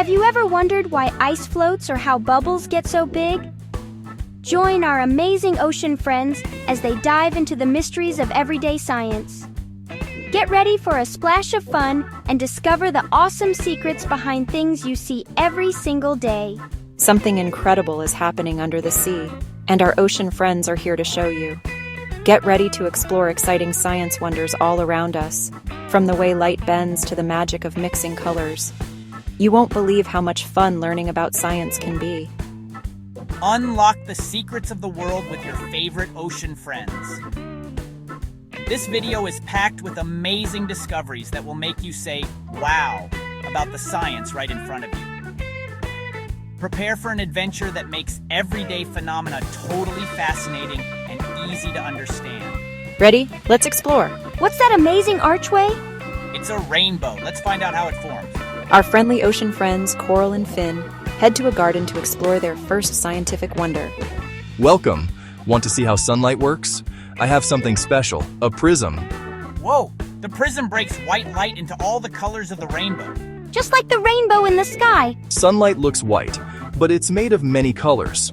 Have you ever wondered why ice floats or how bubbles get so big? Join our amazing ocean friends as they dive into the mysteries of everyday science. Get ready for a splash of fun and discover the awesome secrets behind things you see every single day. Something incredible is happening under the sea, and our ocean friends are here to show you. Get ready to explore exciting science wonders all around us, from the way light bends to the magic of mixing colors. You won't believe how much fun learning about science can be. Unlock the secrets of the world with your favorite ocean friends. This video is packed with amazing discoveries that will make you say, wow, about the science right in front of you. Prepare for an adventure that makes everyday phenomena totally fascinating and easy to understand. Ready? Let's explore. What's that amazing archway? It's a rainbow. Let's find out how it forms. Our friendly ocean friends, Coral and Finn, head to a garden to explore their first scientific wonder. Welcome. Want to see how sunlight works? I have something special, a prism. Whoa! The prism breaks white light into all the colors of the rainbow. Just like the rainbow in the sky. Sunlight looks white, but it's made of many colors.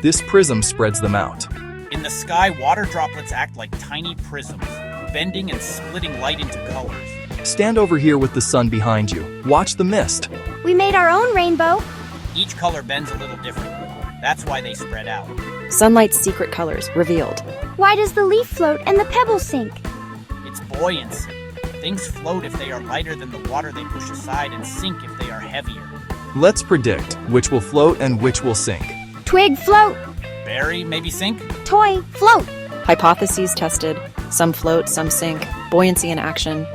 This prism spreads them out. In the sky, water droplets act like tiny prisms, bending and splitting light into colors. Stand over here with the sun behind you. Watch the mist. We made our own rainbow. Each color bends a little differently. That's why they spread out. Sunlight's secret colors revealed. Why does the leaf float and the pebble sink? It's buoyancy. Things float if they are lighter than the water they push aside and sink if they are heavier. Let's predict which will float and which will sink. Twig, float. Berry, maybe sink? Toy, float. Hypotheses tested. Some float, some sink. Buoyancy in action.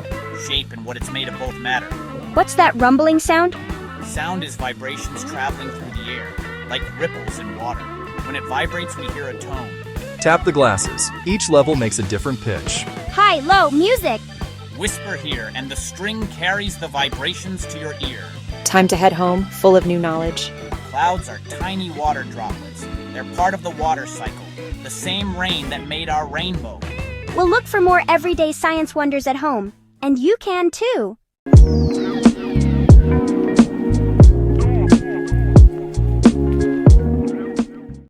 Shape and what it's made of both matter. What's that rumbling sound? Sound is vibrations traveling through the air, like ripples in water. When it vibrates, we hear a tone. Tap the glasses. Each level makes a different pitch. High, low, music. Whisper here, and the string carries the vibrations to your ear. Time to head home, full of new knowledge. Clouds are tiny water droplets. They're part of the water cycle, the same rain that made our rainbow. We'll look for more everyday science wonders at home. And you can too.